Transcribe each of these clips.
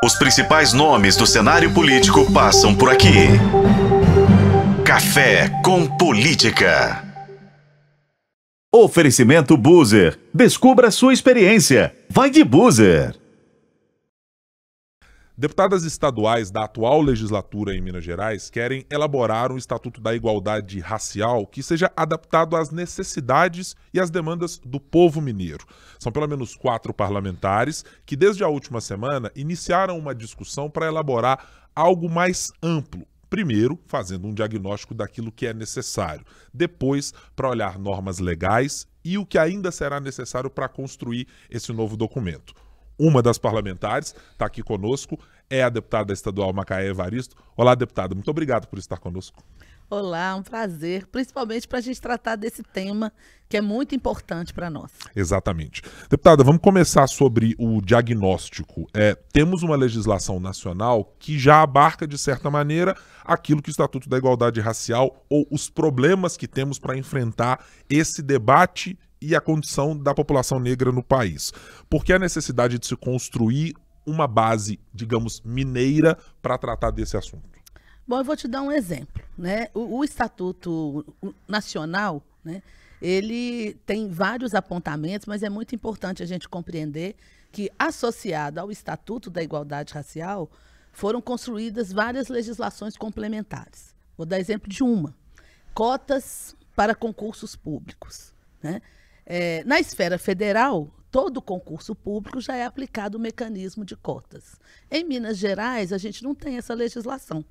Os principais nomes do cenário político passam por aqui. Café com Política. Oferecimento Buser. Descubra sua experiência. Vai de Buser. Deputadas estaduais da atual legislatura em Minas Gerais querem elaborar um Estatuto da Igualdade Racial que seja adaptado às necessidades e às demandas do povo mineiro. São pelo menos 4 parlamentares que, desde a última semana, iniciaram uma discussão para elaborar algo mais amplo. Primeiro, fazendo um diagnóstico daquilo que é necessário. Depois, para olhar normas legais e o que ainda será necessário para construir esse novo documento. Uma das parlamentares está aqui conosco, é a deputada estadual Macaé Evaristo. Olá, deputada, muito obrigado por estar conosco. Olá, um prazer, principalmente para a gente tratar desse tema que é muito importante para nós. Exatamente. Deputada, vamos começar sobre o diagnóstico. Temos uma legislação nacional que já abarca, de certa maneira, aquilo que o Estatuto da Igualdade Racial ou os problemas que temos para enfrentar esse debate e a condição da população negra no país. Por que a necessidade de se construir uma base, digamos, mineira para tratar desse assunto? Bom, eu vou te dar um exemplo, né? O Estatuto Nacional, né, ele tem vários apontamentos, mas é muito importante a gente compreender que, associado ao Estatuto da Igualdade Racial, foram construídas várias legislações complementares. Vou dar exemplo de uma: cotas para concursos públicos, né? Na esfera federal, todo concurso público já é aplicado o mecanismo de cotas. Em Minas Gerais, a gente não tem essa legislação.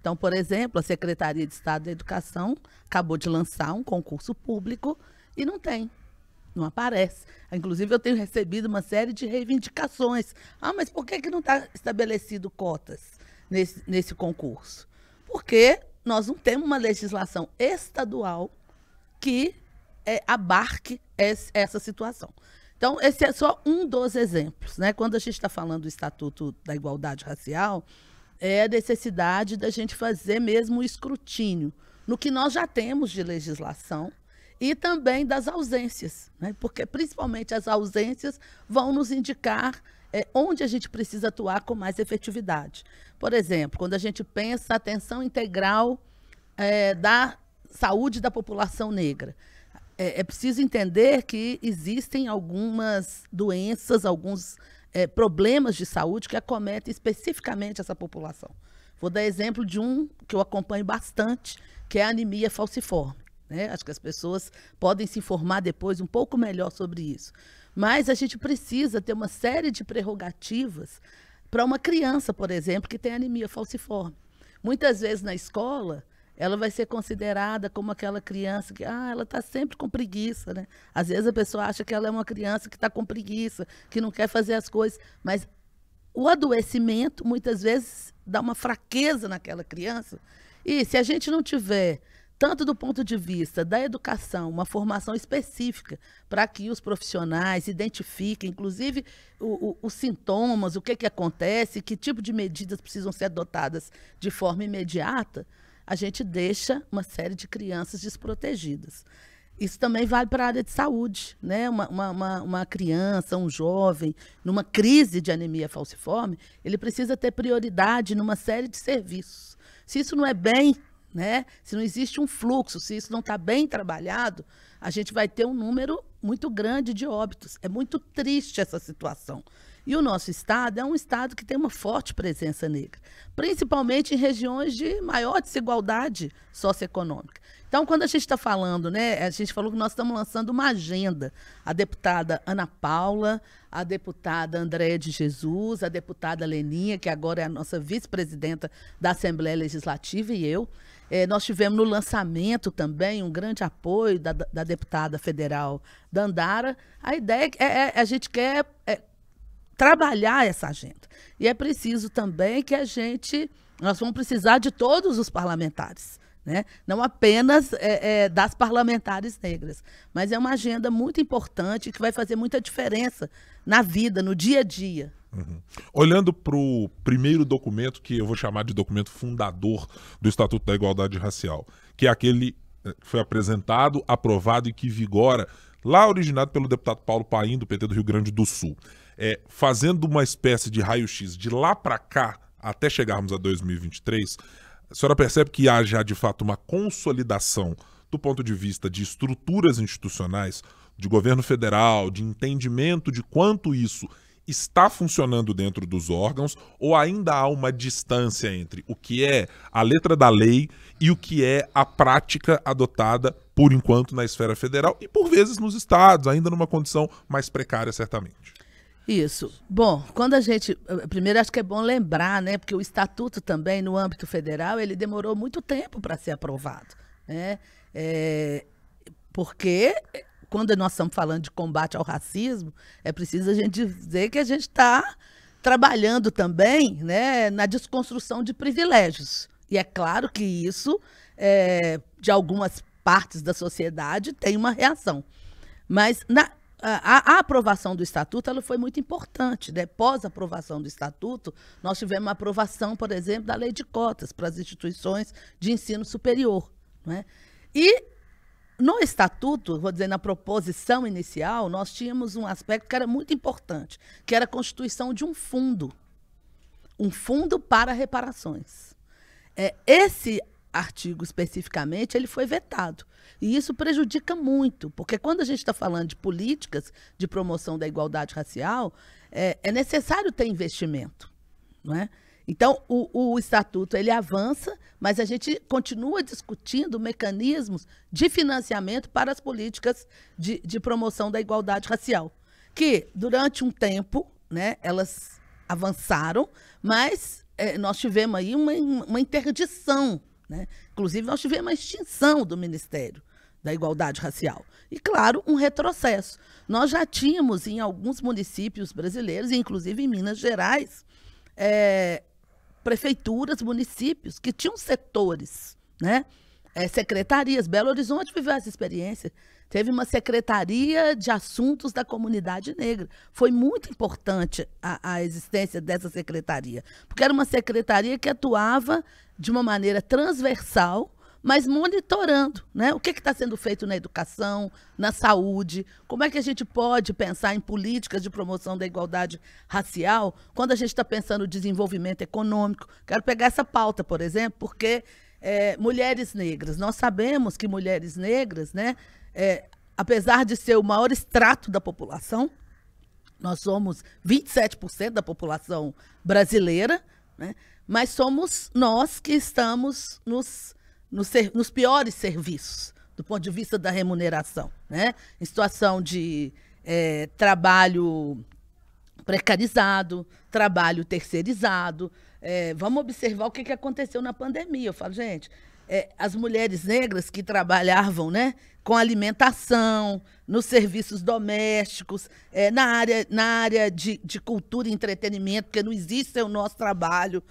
Então, por exemplo, a Secretaria de Estado da Educação acabou de lançar um concurso público e não aparece. Inclusive, eu tenho recebido uma série de reivindicações. Mas por que não está estabelecido cotas nesse concurso? Porque nós não temos uma legislação estadual que abarque essa situação. Então, esse é só um dos exemplos, né? Quando a gente está falando do Estatuto da Igualdade Racial, é a necessidade da gente fazer mesmo o escrutínio no que nós já temos de legislação e também das ausências, né? Porque principalmente as ausências vão nos indicar onde a gente precisa atuar com mais efetividade. Por exemplo, quando a gente pensa a atenção integral da saúde da população negra, é preciso entender que existem algumas doenças, alguns problemas de saúde que acometem especificamente essa população. Vou dar exemplo de um que eu acompanho bastante, que é a anemia falciforme, né? Acho que as pessoas podem se informar depois um pouco melhor sobre isso. Mas a gente precisa ter uma série de prerrogativas para uma criança, por exemplo, que tem anemia falciforme. Muitas vezes na escola, ela vai ser considerada como aquela criança que ela está sempre com preguiça, né? Às vezes a pessoa acha que ela é uma criança que está com preguiça, que não quer fazer as coisas, mas o adoecimento muitas vezes dá uma fraqueza naquela criança. E se a gente não tiver, tanto do ponto de vista da educação, uma formação específica para que os profissionais identifiquem, inclusive, os sintomas, o que acontece, que tipo de medidas precisam ser adotadas de forma imediata, a gente deixa uma série de crianças desprotegidas. Isso também vale para a área de saúde, né? Uma criança, um jovem, numa crise de anemia falciforme, ele precisa ter prioridade numa série de serviços. Se isso não é bem, né? Se não existe um fluxo, se isso não está bem trabalhado, a gente vai ter um número muito grande de óbitos. É muito triste essa situação. E o nosso estado é um estado que tem uma forte presença negra, principalmente em regiões de maior desigualdade socioeconômica. Então, quando a gente está falando, né, a gente falou que nós estamos lançando uma agenda. A deputada Ana Paula, a deputada Andréia de Jesus, a deputada Leninha, que agora é a nossa vice-presidenta da Assembleia Legislativa, e eu. Nós tivemos no lançamento também um grande apoio da deputada federal Dandara. A ideia a gente quer trabalhar essa agenda. E é preciso também que nós vamos precisar de todos os parlamentares, né? Não apenas das parlamentares negras, mas é uma agenda muito importante que vai fazer muita diferença na vida, no dia a dia. Uhum. Olhando para o primeiro documento, que eu vou chamar de documento fundador do Estatuto da Igualdade Racial, que é aquele que foi apresentado, aprovado e que vigora, lá originado pelo deputado Paulo Paim, do PT do Rio Grande do Sul. fazendo uma espécie de raio-x de lá para cá, até chegarmos a 2023, a senhora percebe que há já de fato uma consolidação do ponto de vista de estruturas institucionais, de governo federal, de entendimento de quanto isso está funcionando dentro dos órgãos, ou ainda há uma distância entre o que é a letra da lei e o que é a prática adotada, por enquanto, na esfera federal e, por vezes, nos estados, ainda numa condição mais precária, certamente? Isso. Bom, quando a gente... Primeiro, acho que é bom lembrar, né? Porque o estatuto também, no âmbito federal, ele demorou muito tempo para ser aprovado, né? Porque... Quando nós estamos falando de combate ao racismo, é preciso a gente dizer que a gente está trabalhando também, né, na desconstrução de privilégios. E é claro que isso, de algumas partes da sociedade, tem uma reação. Mas a aprovação do Estatuto ela foi muito importante. Né? Pós a aprovação do Estatuto, nós tivemos a aprovação, por exemplo, da lei de cotas para as instituições de ensino superior. Né? E no Estatuto, vou dizer, na proposição inicial, nós tínhamos um aspecto que era muito importante, que era a constituição de um fundo para reparações. Esse artigo, especificamente, ele foi vetado. E isso prejudica muito, porque quando a gente está falando de políticas de promoção da igualdade racial, é necessário ter investimento, não é? Então, o Estatuto ele avança, mas a gente continua discutindo mecanismos de financiamento para as políticas de promoção da igualdade racial, que, durante um tempo, né, elas avançaram, mas nós tivemos aí uma interdição. Né? Inclusive, nós tivemos uma extinção do Ministério da Igualdade Racial. E, claro, um retrocesso. Nós já tínhamos, em alguns municípios brasileiros, inclusive em Minas Gerais, prefeituras, municípios que tinham setores, né? Secretarias. Belo Horizonte viveu essa experiência. Teve uma secretaria de assuntos da comunidade negra. Foi muito importante a existência dessa secretaria, porque era uma secretaria que atuava de uma maneira transversal, mas monitorando, né? O que está sendo feito na educação, na saúde, como é que a gente pode pensar em políticas de promoção da igualdade racial quando a gente está pensando no desenvolvimento econômico. Quero pegar essa pauta, por exemplo, porque mulheres negras, nós sabemos que mulheres negras, né, apesar de ser o maior extrato da população, nós somos 27% da população brasileira, né, mas somos nós que estamos nos piores serviços, do ponto de vista da remuneração, né? Em situação de trabalho precarizado, trabalho terceirizado. Vamos observar o que aconteceu na pandemia. Eu falo, gente, as mulheres negras que trabalhavam, né, com alimentação, nos serviços domésticos, na área de cultura e entretenimento, porque não existe o nosso trabalho,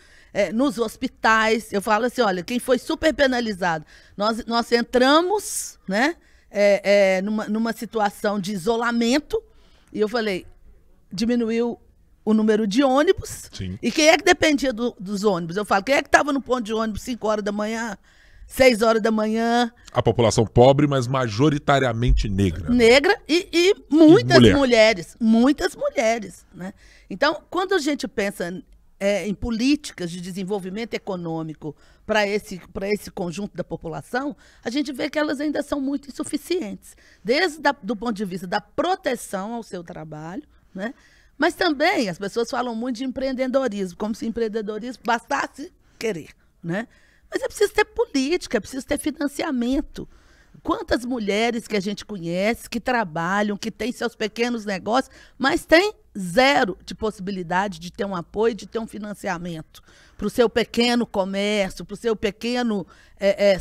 nos hospitais. Eu falo assim, olha, quem foi super penalizado, nós entramos, né, numa situação de isolamento, e eu falei, diminuiu o número de ônibus. Sim. E quem é que dependia dos ônibus? Eu falo, quem é que estava no ponto de ônibus 5 horas da manhã, 6 horas da manhã? A população pobre, mas majoritariamente negra. Negra e muitas mulheres. Muitas mulheres. Né? Então, quando a gente pensa em políticas de desenvolvimento econômico para esse conjunto da população, a gente vê que elas ainda são muito insuficientes. Desde do ponto de vista da proteção ao seu trabalho, né? Mas também as pessoas falam muito de empreendedorismo, como se empreendedorismo bastasse querer, né? Mas é preciso ter política, é preciso ter financiamento. Quantas mulheres que a gente conhece, que trabalham, que têm seus pequenos negócios, mas tem zero de possibilidade de ter um apoio, de ter um financiamento para o seu pequeno comércio, para o seu pequeno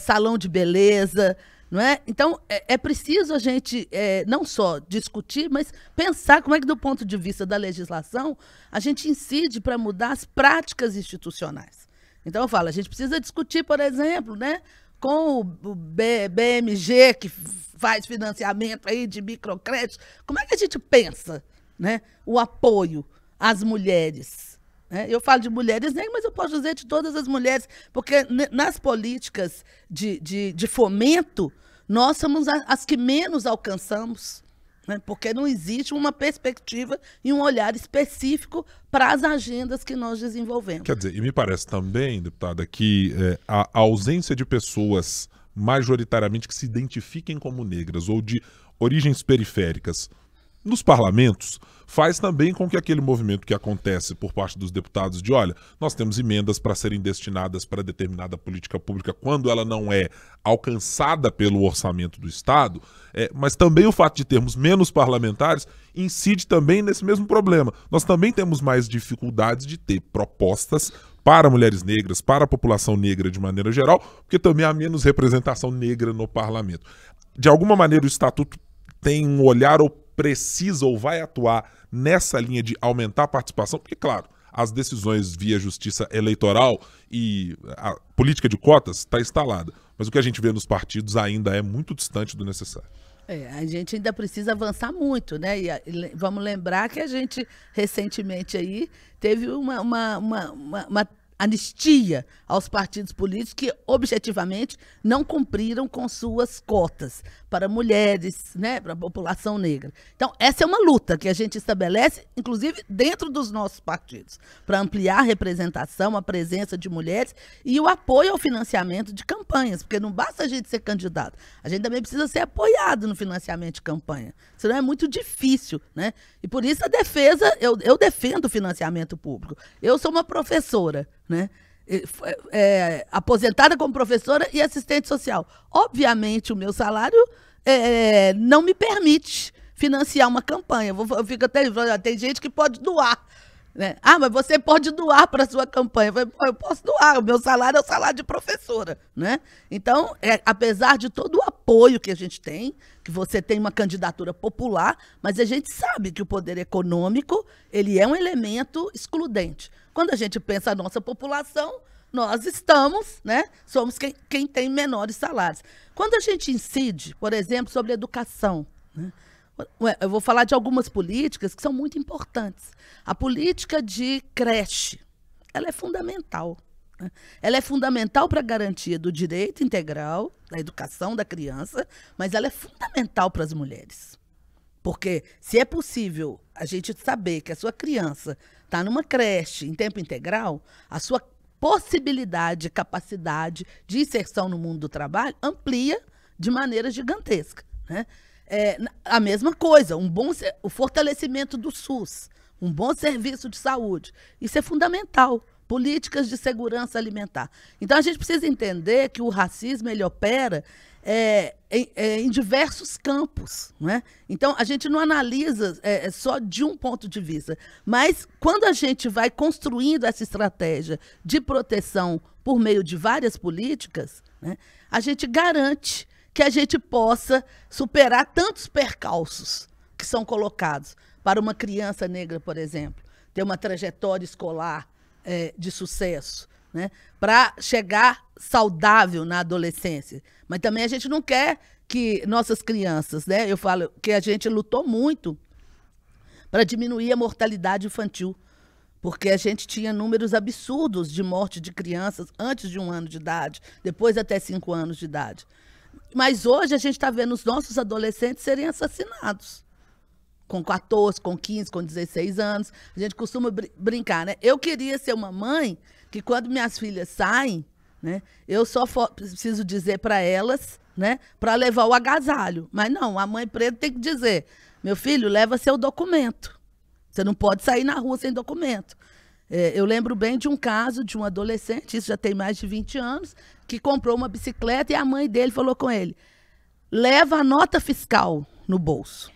salão de beleza, não é? Então, é preciso a gente não só discutir, mas pensar como é que, do ponto de vista da legislação, a gente incide para mudar as práticas institucionais. Então, eu falo, a gente precisa discutir, por exemplo, né, com o BMG, que faz financiamento aí de microcréditos, como é que a gente pensa, né, o apoio às mulheres? Eu falo de mulheres negras, mas eu posso dizer de todas as mulheres, porque nas políticas de fomento, nós somos as que menos alcançamos, né? Porque não existe uma perspectiva e um olhar específico para as agendas que nós desenvolvemos. Quer dizer, e me parece também, deputada, que a ausência de pessoas majoritariamente que se identifiquem como negras ou de origens periféricas nos parlamentos faz também com que aquele movimento que acontece por parte dos deputados de, olha, nós temos emendas para serem destinadas para determinada política pública quando ela não é alcançada pelo orçamento do Estado, mas também o fato de termos menos parlamentares incide também nesse mesmo problema. Nós também temos mais dificuldades de ter propostas para mulheres negras, para a população negra de maneira geral, porque também há menos representação negra no parlamento. De alguma maneira o Estatuto tem um olhar ou precisa ou vai atuar nessa linha de aumentar a participação, porque, claro, as decisões via justiça eleitoral e a política de cotas está instalada, mas o que a gente vê nos partidos ainda é muito distante do necessário. A gente ainda precisa avançar muito, né? E vamos lembrar que a gente recentemente aí teve uma anistia aos partidos políticos que objetivamente não cumpriram com suas cotas para mulheres, né, para a população negra. Então, essa é uma luta que a gente estabelece, inclusive dentro dos nossos partidos, para ampliar a representação, a presença de mulheres e o apoio ao financiamento de campanhas, porque não basta a gente ser candidato, a gente também precisa ser apoiado no financiamento de campanha, senão é muito difícil, né? E por isso a defesa, eu defendo o financiamento público. Eu sou uma professora, né? Aposentada como professora e assistente social. Obviamente, o meu salário não me permite financiar uma campanha. Eu fico até, tem gente que pode doar, né? Ah, mas você pode doar para a sua campanha. Eu posso doar, o meu salário é o salário de professora, né? Então, apesar de todo o apoio que a gente tem, que você tem uma candidatura popular, mas a gente sabe que o poder econômico, ele é um elemento excludente. Quando a gente pensa a nossa população, nós estamos, né? Somos quem tem menores salários. Quando a gente incide, por exemplo, sobre educação, né? Eu vou falar de algumas políticas que são muito importantes. A política de creche, ela é fundamental, né? Ela é fundamental para a garantia do direito integral, da educação da criança, mas ela é fundamental para as mulheres. Porque se é possível a gente saber que a sua criança está numa creche em tempo integral, a sua possibilidade, capacidade de inserção no mundo do trabalho amplia de maneira gigantesca, né? A mesma coisa, o fortalecimento do SUS, um bom serviço de saúde, isso é fundamental. Políticas de segurança alimentar. Então, a gente precisa entender que o racismo, ele opera em diversos campos, né? Então, a gente não analisa só de um ponto de vista, mas quando a gente vai construindo essa estratégia de proteção por meio de várias políticas, né, a gente garante que a gente possa superar tantos percalços que são colocados para uma criança negra, por exemplo, ter uma trajetória escolar de sucesso, né, para chegar saudável na adolescência. Mas também a gente não quer que nossas crianças, né, eu falo que a gente lutou muito para diminuir a mortalidade infantil, porque a gente tinha números absurdos de morte de crianças antes de 1 ano de idade, depois até 5 anos de idade. Mas hoje a gente está vendo os nossos adolescentes serem assassinados. Com 14, com 15, com 16 anos. A gente costuma brincar, né? Eu queria ser uma mãe que quando minhas filhas saem, né, eu só preciso dizer para elas, né, para levar o agasalho. Mas não, a mãe preta tem que dizer, meu filho, leva seu documento. Você não pode sair na rua sem documento. Eu lembro bem de um caso de um adolescente, isso já tem mais de 20 anos, que comprou uma bicicleta e a mãe dele falou com ele, leva a nota fiscal no bolso.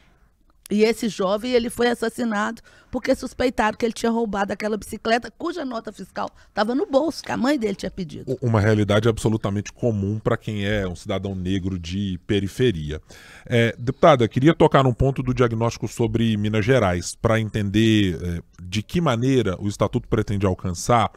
E esse jovem, ele foi assassinado porque suspeitaram que ele tinha roubado aquela bicicleta cuja nota fiscal estava no bolso, que a mãe dele tinha pedido. Uma realidade absolutamente comum para quem é um cidadão negro de periferia. Deputada, queria tocar num ponto do diagnóstico sobre Minas Gerais, para entender de que maneira o Estatuto pretende alcançar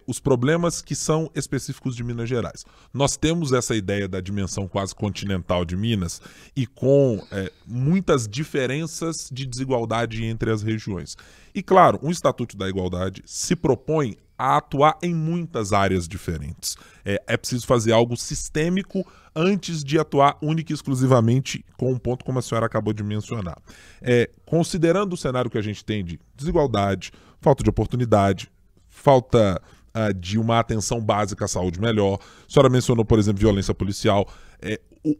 os problemas que são específicos de Minas Gerais. Nós temos essa ideia da dimensão quase continental de Minas e com muitas diferenças de desigualdade entre as regiões. E claro, o Estatuto da Igualdade se propõe a atuar em muitas áreas diferentes. É preciso fazer algo sistêmico antes de atuar única e exclusivamente com um ponto como a senhora acabou de mencionar. Considerando o cenário que a gente tem de desigualdade, falta de oportunidade, falta de uma atenção básica à saúde melhor, a senhora mencionou, por exemplo, violência policial,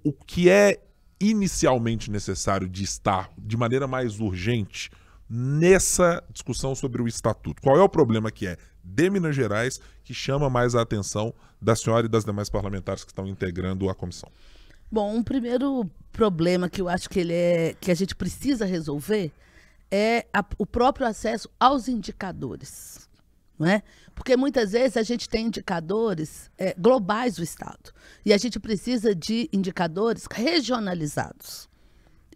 o que é inicialmente necessário de estar de maneira mais urgente nessa discussão sobre o Estatuto? Qual é o problema que é de Minas Gerais que chama mais a atenção da senhora e das demais parlamentares que estão integrando a comissão? Bom, um primeiro problema que eu acho que que a gente precisa resolver é o próprio acesso aos indicadores, não é? Porque muitas vezes a gente tem indicadores globais do Estado e a gente precisa de indicadores regionalizados.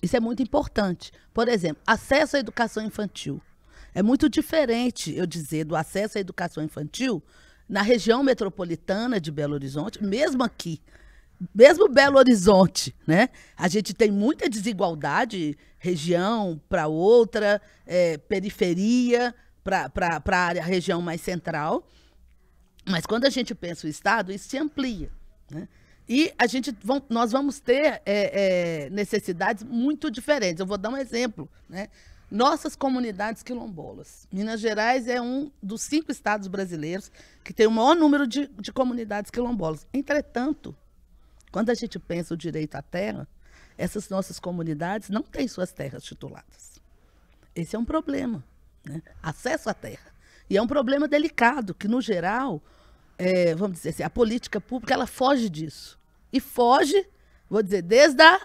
Isso é muito importante. Por exemplo, acesso à educação infantil. É muito diferente, eu dizer, do acesso à educação infantil na região metropolitana de Belo Horizonte, mesmo aqui. Mesmo Belo Horizonte, né? A gente tem muita desigualdade, região para outra, periferia para a região mais central. Mas quando a gente pensa o Estado, isso se amplia, né? E nós vamos ter necessidades muito diferentes. Eu vou dar um exemplo, né? Nossas comunidades quilombolas. Minas Gerais é um dos 5 estados brasileiros que tem o maior número de comunidades quilombolas. Entretanto, quando a gente pensa o direito à terra, essas nossas comunidades não têm suas terras tituladas. Esse é um problema, né? Acesso à terra. E é um problema delicado, que, no geral, vamos dizer assim, a política pública ela foge disso. E foge, vou dizer, desde a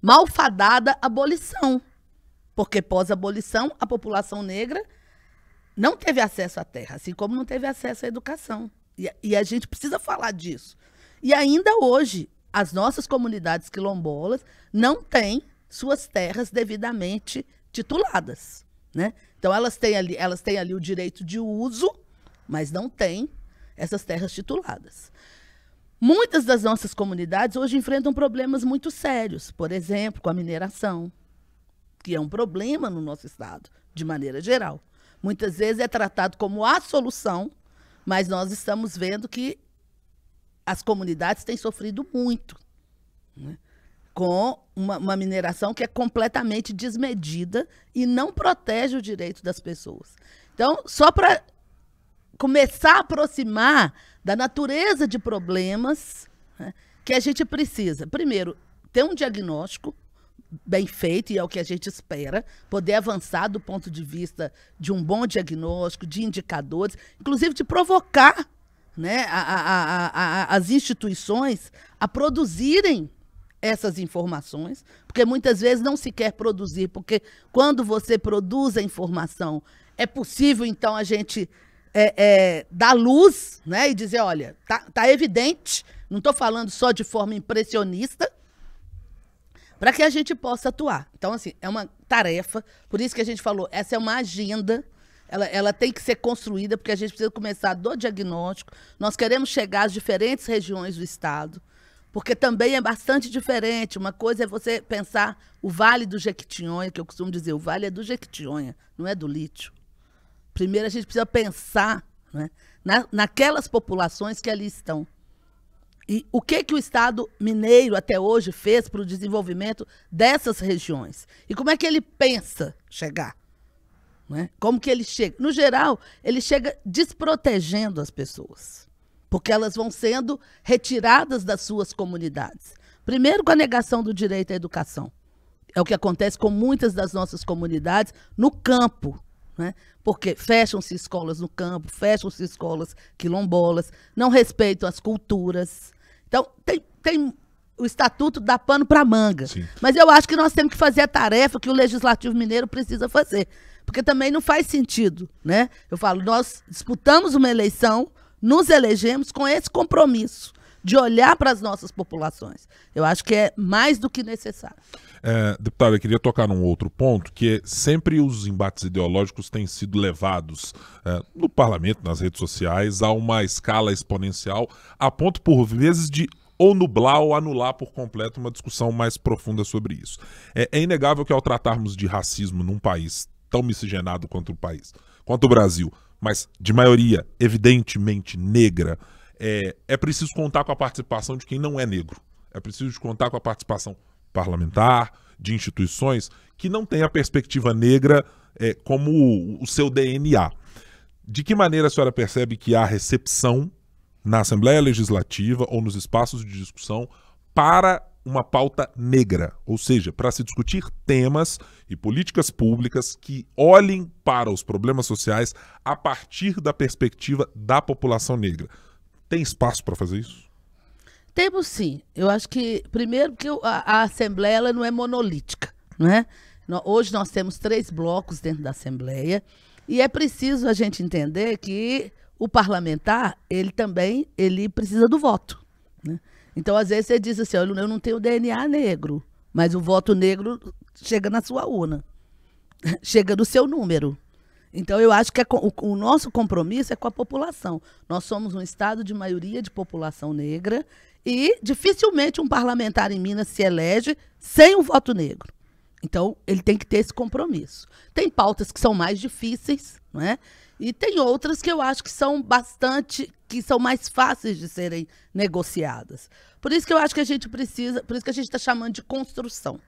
malfadada abolição. Porque pós-abolição, a população negra não teve acesso à terra, assim como não teve acesso à educação. E a gente precisa falar disso. E ainda hoje, as nossas comunidades quilombolas não têm suas terras devidamente tituladas, né? Então, elas têm ali o direito de uso, mas não têm essas terras tituladas. Muitas das nossas comunidades hoje enfrentam problemas muito sérios, por exemplo, com a mineração, que é um problema no nosso estado, de maneira geral. Muitas vezes é tratado como a solução, mas nós estamos vendo que as comunidades têm sofrido muito, né? Com uma mineração que é completamente desmedida e não protege o direito das pessoas. Então, só para começar a aproximar da natureza de problemas, né, que a gente precisa, primeiro, ter um diagnóstico bem feito, e é o que a gente espera, poder avançar do ponto de vista de um bom diagnóstico, de indicadores, inclusive de provocar, né, as instituições a produzirem essas informações, porque muitas vezes não se quer produzir, porque quando você produz a informação, é possível, então, a gente dar luz, né, e dizer, olha, tá evidente, não estou falando só de forma impressionista, para que a gente possa atuar. Então, assim, é uma tarefa, por isso que a gente falou, essa é uma agenda, ela tem que ser construída, porque a gente precisa começar do diagnóstico, nós queremos chegar às diferentes regiões do estado, porque também é bastante diferente. Uma coisa é você pensar o Vale do Jequitinhonha, que eu costumo dizer, o Vale é do Jequitinhonha, não é do lítio. Primeiro, a gente precisa pensar, né, naquelas populações que ali estão. E o que o Estado mineiro até hoje fez para o desenvolvimento dessas regiões? E como é que ele pensa chegar? Né? Como que ele chega? No geral, ele chega desprotegendo as pessoas, porque elas vão sendo retiradas das suas comunidades. Primeiro, com a negação do direito à educação. É o que acontece com muitas das nossas comunidades no campo, né? Porque fecham-se escolas no campo, fecham-se escolas quilombolas, não respeitam as culturas. Então, o Estatuto dá pano para manga. Sim. Mas eu acho que nós temos que fazer a tarefa que o Legislativo Mineiro precisa fazer. Porque também não faz sentido, né? Eu falo, nós disputamos uma eleição, nos elegemos com esse compromisso de olhar para as nossas populações. Eu acho que é mais do que necessário. Deputado, eu queria tocar num outro ponto, que sempre os embates ideológicos têm sido levados no parlamento, nas redes sociais, a uma escala exponencial, a ponto, por vezes, de ou nublar ou anular por completo uma discussão mais profunda sobre isso. É inegável que, ao tratarmos de racismo num país tão miscigenado quanto o Brasil, mas de maioria evidentemente negra, é preciso contar com a participação de quem não é negro. É preciso contar com a participação parlamentar, de instituições que não têm a perspectiva negra como o seu DNA. De que maneira a senhora percebe que há recepção na Assembleia Legislativa ou nos espaços de discussão para uma pauta negra, ou seja, para se discutir temas e políticas públicas que olhem para os problemas sociais a partir da perspectiva da população negra? Tem espaço para fazer isso? Temos sim. Eu acho que, primeiro, que a Assembleia ela não é monolítica, não é? Hoje nós temos 3 blocos dentro da Assembleia e é preciso a gente entender que o parlamentar, ele também precisa do voto, né? Então, às vezes, você diz assim, eu não tenho DNA negro, mas o voto negro chega na sua urna, chega no seu número. Então, eu acho que o nosso compromisso é com a população. Nós somos um estado de maioria de população negra e dificilmente um parlamentar em Minas se elege sem um voto negro. Então, ele tem que ter esse compromisso. Tem pautas que são mais difíceis, não é? E tem outras que eu acho que são mais fáceis de serem negociadas. Por isso que eu acho que a gente precisa, por isso que a gente está chamando de construção,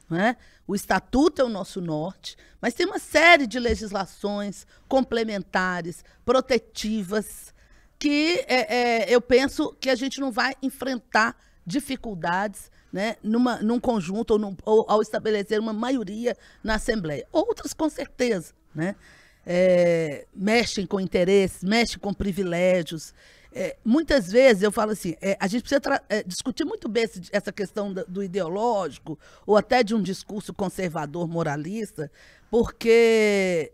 não é? O estatuto é o nosso norte, mas tem uma série de legislações complementares, protetivas, que eu penso que a gente não vai enfrentar dificuldades, né, num conjunto ou ao estabelecer uma maioria na Assembleia. Outras, com certeza, né? Mexem com interesses, mexem com privilégios. Muitas vezes eu falo assim, a gente precisa discutir muito bem essa questão do ideológico ou até de um discurso conservador moralista, porque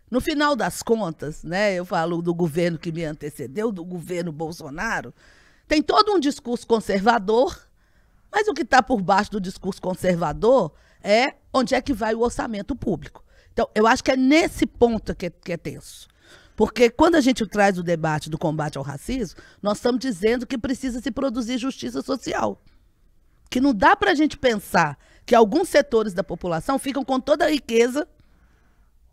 no final das contas, né, eu falo do governo que me antecedeu, do governo Bolsonaro, tem todo um discurso conservador, mas o que está por baixo do discurso conservador é onde é que vai o orçamento público. Então, eu acho que é nesse ponto que é tenso. Porque quando a gente traz o debate do combate ao racismo, nós estamos dizendo que precisa se produzir justiça social. Que não dá para a gente pensar que alguns setores da população ficam com toda a riqueza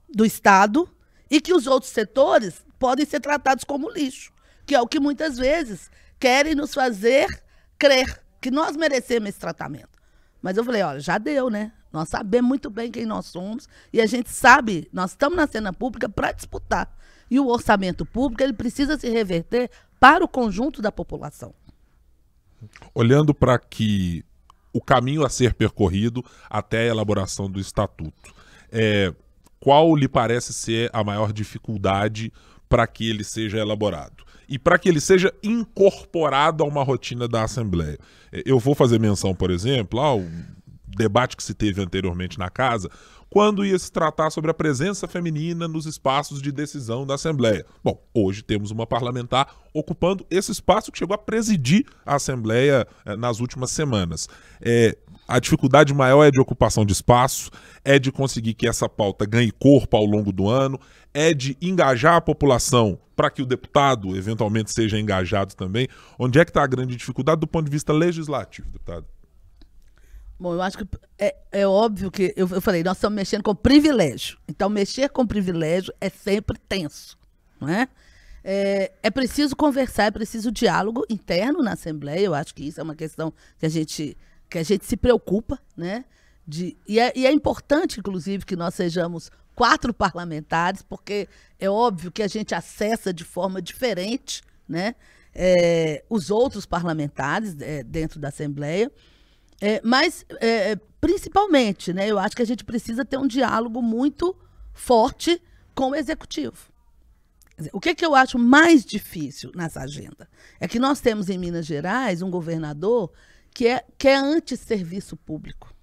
do Estado e que os outros setores podem ser tratados como lixo, que é o que muitas vezes querem nos fazer crer que nós merecemos esse tratamento. Mas eu falei, olha, já deu, né? Nós sabemos muito bem quem nós somos e a gente sabe, nós estamos na cena pública para disputar. E o orçamento público, ele precisa se reverter para o conjunto da população. Olhando para que o caminho a ser percorrido até a elaboração do estatuto, qual lhe parece ser a maior dificuldade para que ele seja elaborado? E para que ele seja incorporado a uma rotina da Assembleia. Eu vou fazer menção, por exemplo, ao debate que se teve anteriormente na casa, quando ia se tratar sobre a presença feminina nos espaços de decisão da Assembleia. Bom, hoje temos uma parlamentar ocupando esse espaço que chegou a presidir a Assembleia nas últimas semanas. A dificuldade maior é de ocupação de espaço, é de conseguir que essa pauta ganhe corpo ao longo do ano, é de engajar a população para que o deputado eventualmente seja engajado também. Onde é que está a grande dificuldade do ponto de vista legislativo, deputado? Bom, eu acho que é óbvio que, eu falei, nós estamos mexendo com privilégio. Então, mexer com privilégio é sempre tenso, não é? É preciso conversar, é preciso diálogo interno na Assembleia. Eu acho que isso é uma questão que a gente se preocupa, né? E é importante, inclusive, que nós sejamos 4 parlamentares, porque é óbvio que a gente acessa de forma diferente, né, os outros parlamentares dentro da Assembleia. Mas, principalmente, né, eu acho que a gente precisa ter um diálogo muito forte com o Executivo. O que eu acho mais difícil nessa agenda? É que nós temos em Minas Gerais um governador que é anti-serviço público,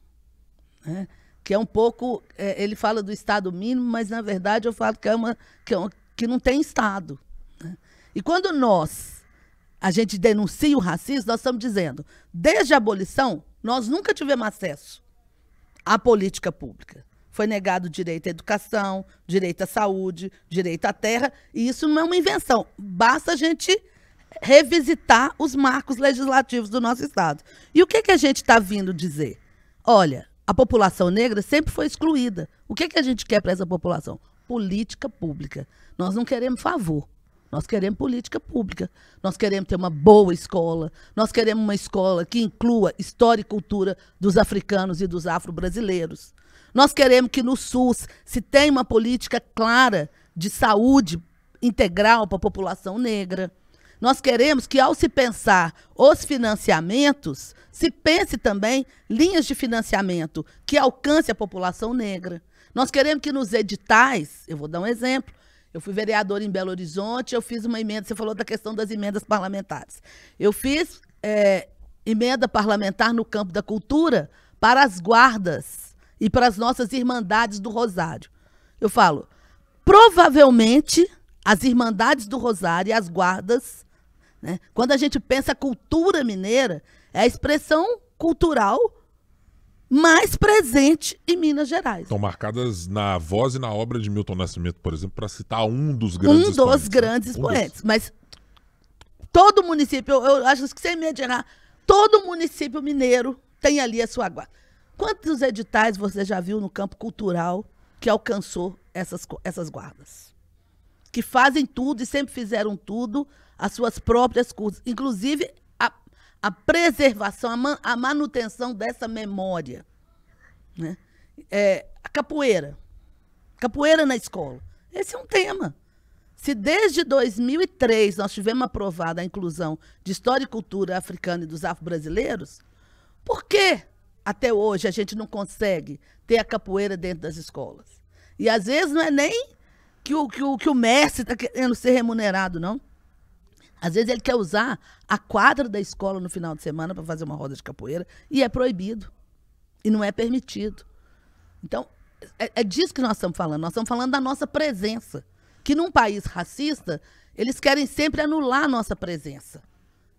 né? Que é um pouco, ele fala do Estado mínimo, mas na verdade eu falo que não tem Estado, né? E quando a gente denuncia o racismo, nós estamos dizendo, desde a abolição, nós nunca tivemos acesso à política pública. Foi negado o direito à educação, direito à saúde, direito à terra, e isso não é uma invenção. Basta a gente revisitar os marcos legislativos do nosso Estado. E o que a gente está vindo dizer? Olha, a população negra sempre foi excluída. O que a gente quer para essa população? política pública. Nós não queremos favor. Nós queremos política pública. Nós queremos ter uma boa escola. Nós queremos uma escola que inclua história e cultura dos africanos e dos afro-brasileiros. Nós queremos que no SUS se tenha uma política clara de saúde integral para a população negra. Nós queremos que, ao se pensar os financiamentos, se pense também linhas de financiamento que alcance a população negra. Nós queremos que nos editais, eu vou dar um exemplo, eu fui vereadora em Belo Horizonte, eu fiz uma emenda, você falou da questão das emendas parlamentares. Eu fiz emenda parlamentar no campo da cultura para as guardas e para as nossas irmandades do Rosário. Eu falo, provavelmente as irmandades do Rosário e as guardas, né, quando a gente pensa cultura mineira, é a expressão cultural mais presente em Minas Gerais. Estão marcadas na voz e na obra de Milton Nascimento, por exemplo, para citar um dos grandes expoentes. Um dos grandes expoentes. Mas todo município, eu acho que sem medo de errar, todo município mineiro tem ali a sua guarda. Quantos editais você já viu no campo cultural que alcançou essas guardas? Que fazem tudo e sempre fizeram tudo às suas próprias custas. Inclusive, a preservação, a manutenção dessa memória. Né? A capoeira. Capoeira na escola. Esse é um tema. Se desde 2003 nós tivemos aprovada a inclusão de história e cultura africana e dos afro-brasileiros, por que até hoje a gente não consegue ter a capoeira dentro das escolas? E às vezes não é nem que o mestre está querendo ser remunerado, não. Às vezes ele quer usar a quadra da escola no final de semana para fazer uma roda de capoeira e é proibido. E não é permitido. Então, é disso que nós estamos falando. Nós estamos falando da nossa presença. Que num país racista, eles querem sempre anular a nossa presença.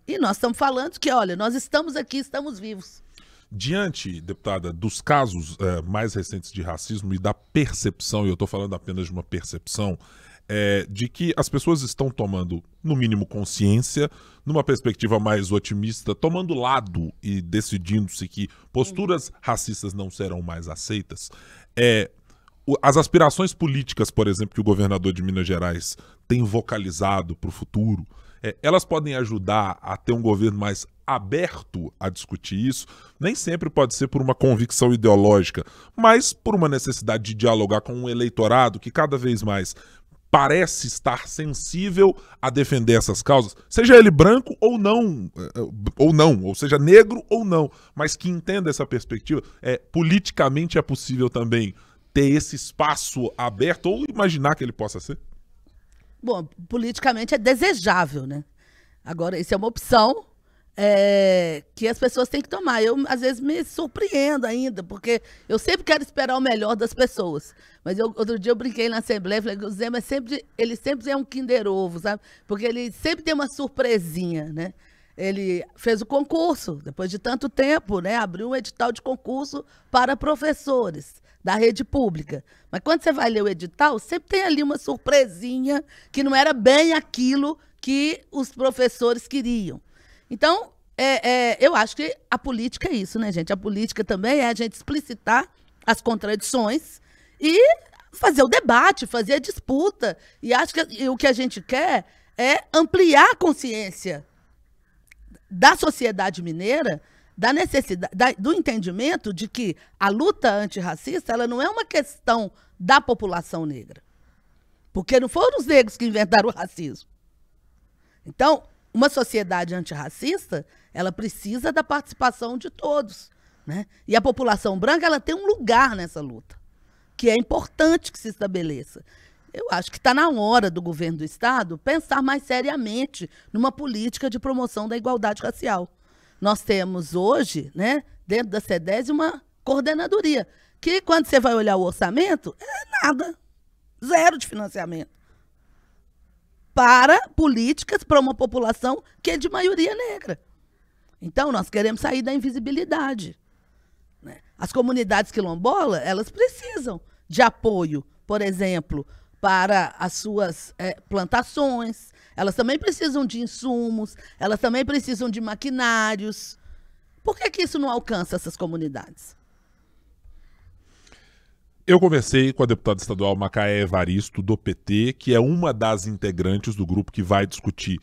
E nós estamos falando que, olha, nós estamos aqui, estamos vivos. Diante, deputada, dos casos mais recentes de racismo e da percepção, e eu estou falando apenas de uma percepção, de que as pessoas estão tomando, no mínimo, consciência, numa perspectiva mais otimista, tomando lado e decidindo-se que posturas racistas não serão mais aceitas, as aspirações políticas, por exemplo, que o governador de Minas Gerais tem vocalizado para o futuro, elas podem ajudar a ter um governo mais aberto a discutir isso. Nem sempre pode ser por uma convicção ideológica, mas por uma necessidade de dialogar com um eleitorado que cada vez mais parece estar sensível a defender essas causas, seja ele branco ou não, ou seja negro ou não, mas que entenda essa perspectiva. Politicamente é possível também ter esse espaço aberto ou imaginar que ele possa ser? Bom, politicamente é desejável, né? Agora, isso é uma opção que as pessoas têm que tomar. Eu, às vezes, me surpreendo ainda, porque eu sempre quero esperar o melhor das pessoas. Mas outro dia eu brinquei na Assembleia, falei que o Zema ele sempre é um Kinder Ovo, sabe? Porque ele sempre tem uma surpresinha, né? Ele fez o concurso, depois de tanto tempo, né? Abriu um edital de concurso para professores da rede pública. Mas quando você vai ler o edital, sempre tem ali uma surpresinha que não era bem aquilo que os professores queriam. Então, eu acho que a política é isso, né, gente? A política também é a gente explicitar as contradições e fazer o debate, fazer a disputa. E acho que o que a gente quer é ampliar a consciência da sociedade mineira, da necessidade, do entendimento de que a luta antirracista ela não é uma questão da população negra. Porque não foram os negros que inventaram o racismo. Então, uma sociedade antirracista, ela precisa da participação de todos, né? E a população branca ela tem um lugar nessa luta, que é importante que se estabeleça. Eu acho que está na hora do governo do Estado pensar mais seriamente numa política de promoção da igualdade racial. Nós temos hoje, né, dentro da CEDES, uma coordenadoria, que quando você vai olhar o orçamento, é nada, zero de financiamento para políticas para uma população que é de maioria negra. Então, nós queremos sair da invisibilidade, né? As comunidades quilombolas, elas precisam de apoio, por exemplo, para as suas plantações, elas também precisam de insumos, elas também precisam de maquinários. Por que isso não alcança essas comunidades? Eu conversei com a deputada estadual Macaé Evaristo, do PT, que é uma das integrantes do grupo que vai discutir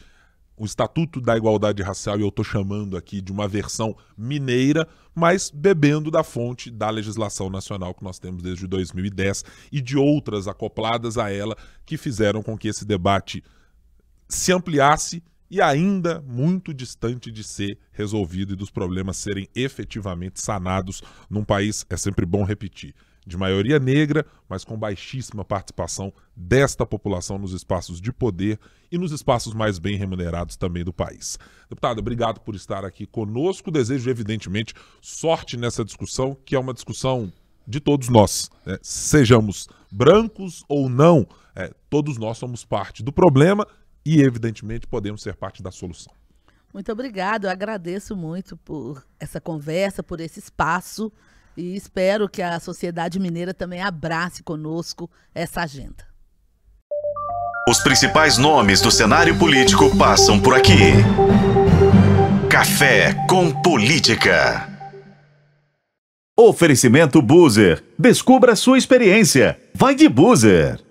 o Estatuto da Igualdade Racial, e eu estou chamando aqui de uma versão mineira, mas bebendo da fonte da legislação nacional que nós temos desde 2010 e de outras acopladas a ela que fizeram com que esse debate se ampliasse e ainda muito distante de ser resolvido e dos problemas serem efetivamente sanados num país, é sempre bom repetir, de maioria negra, mas com baixíssima participação desta população nos espaços de poder e nos espaços mais bem remunerados também do país. Deputado, obrigado por estar aqui conosco. Desejo, evidentemente, sorte nessa discussão, que é uma discussão de todos nós, né? Sejamos brancos ou não, todos nós somos parte do problema e, evidentemente, podemos ser parte da solução. Muito obrigado, eu agradeço muito por essa conversa, por esse espaço. E espero que a sociedade mineira também abrace conosco essa agenda. Os principais nomes do cenário político passam por aqui. Café com Política. Oferecimento Boozer. Descubra sua experiência. Vai de Boozer.